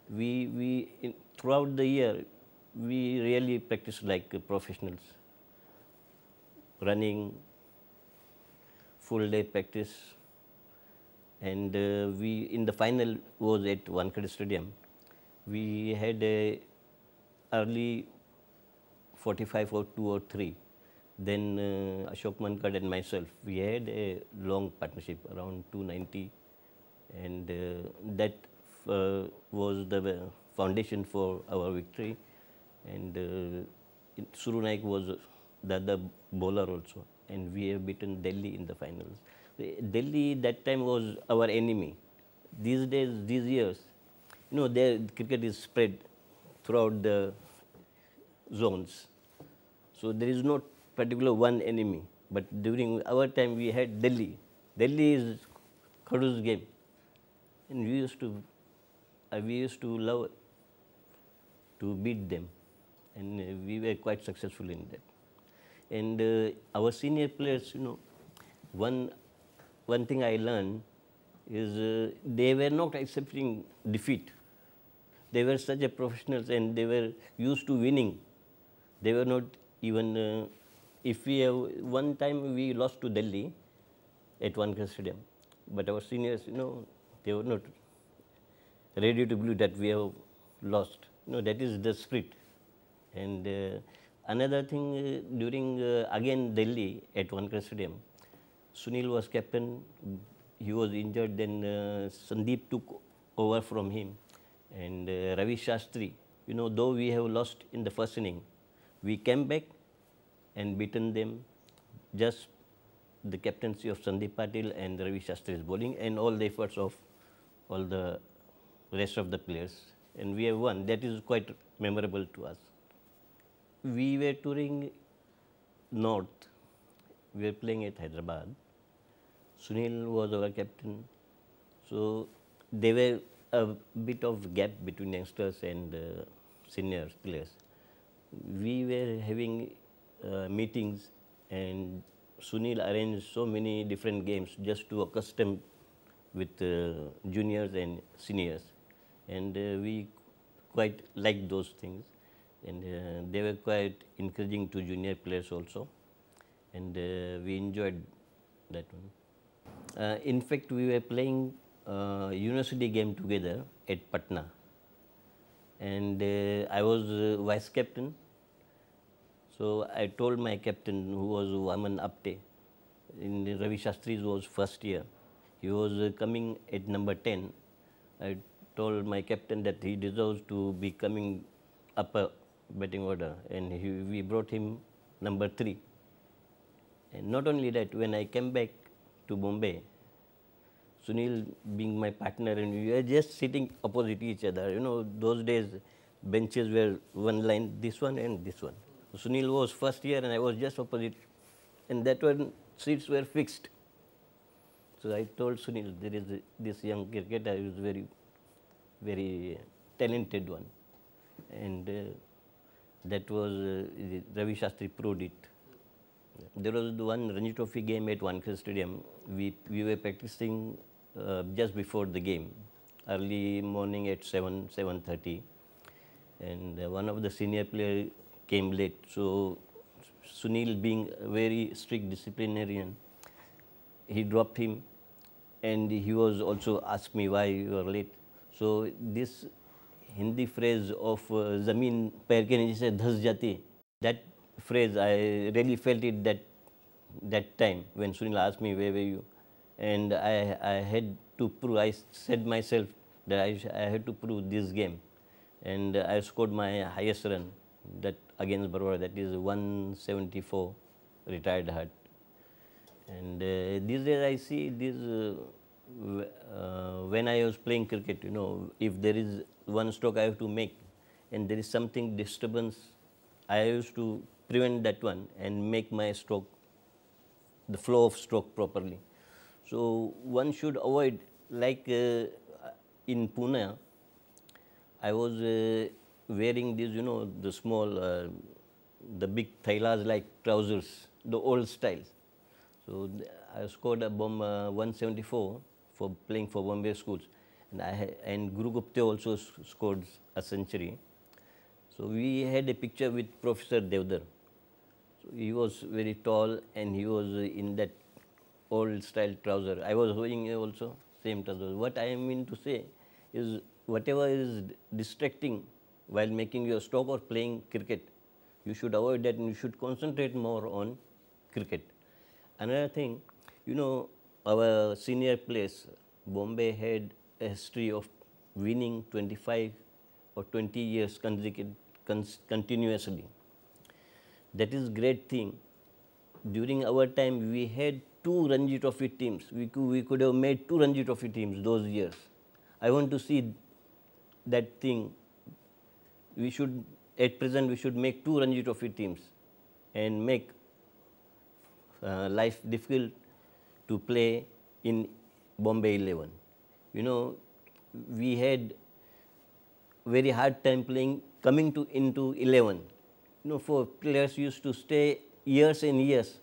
Throughout the year, we really practice like professionals, running, full day practice, and we in the final was at Wankhede Stadium. We had a early 45 or 2 or 3. Then Ashok Mankad and myself, we had a long partnership around 290, and that was the foundation for our victory. And Suru Naik was the other bowler also, and we have beaten Delhi in the finals. Delhi that time was our enemy. These days, these years, their cricket is spread throughout the zones. So there is no particular one enemy. But during our time, we had Delhi. Delhi is Khadu's game, and we used to love to beat them, and we were quite successful in that. And our senior players, one thing I learned is they were not accepting defeat. They were such a professionals, and they were used to winning. They were not even, if we have, one time we lost to Delhi at Wankhede Stadium, but our seniors, they were not ready to believe that we have lost. That is the spirit. And another thing, during again Delhi at Wankhede Stadium, Sunil was captain. He was injured. Then Sandeep took over from him, and Ravi Shastri. Though we have lost in the first inning, we came back and beaten them. Just the captaincy of Sandeep Patil and Ravi Shastri's bowling, and all the efforts of all the rest of the players, and we have won. That is quite memorable to us. We were touring north. We were playing at Hyderabad. Sunil was our captain. So there were a bit of gap between youngsters and senior players. We were having meetings, and Sunil arranged so many different games just to accustom with juniors and seniors, and we quite liked those things, and they were quite encouraging to junior players also, and we enjoyed that one. In fact, we were playing university game together at Patna, and I was vice captain. So I told my captain, who was Vaman Apte, in Ravi Shastri's was first year. He was coming at number 10. I told my captain that he deserves to be coming upper batting order, and we brought him number 3. And not only that, when I came back to Bombay, Sunil being my partner, and we were just sitting opposite each other. Those days benches were one line, this one and this one. Sunil was first year, and I was just opposite, and that one seats were fixed. So I told Sunil, there is this young cricketer who is very, very talented one, and that was Ravi Shastri proved it. There was one Ranji Trophy game at Wankhede Stadium. We were practicing just before the game, early morning at 7:30, and one of the senior players came late. So Sunil, being a very strict disciplinarian, he dropped him, and he was also asked me why you are late. So this Hindi phrase of "Zameen pair ke niche se dhas jati," that phrase I really felt it that time when Sunil asked me where were you, and I had to prove. I said myself that I had to prove this game, and I scored my highest run that against Baroda, that is 174 retired hut. And these days I see this, when I was playing cricket, if there is one stroke I have to make and there is something disturbance, I used to prevent that one and make my stroke, the flow of stroke properly. So one should avoid, like in Pune, I was wearing this, the small, the big thailas like trousers, the old styles. So I scored a bomb 174 for playing for Bombay schools. and Guru Gupta also scored a century. So we had a picture with Professor Devdar. So he was very tall and he was in that old style trouser. I was wearing also same trouser. What I mean to say is whatever is distracting while making your stroke or playing cricket, you should avoid that and you should concentrate more on cricket. Another thing, you know, our senior players, Bombay had a history of winning 25 or 20 years continuously. That is great thing. During our time, we had two Ranji Trophy teams. We could have made two Ranji Trophy teams those years. I want to see that thing. We should, at present, we should make two Ranji Trophy teams and make life difficult to play in Bombay 11. You know, we had very hard time playing coming to into 11. You know, for players used to stay years and years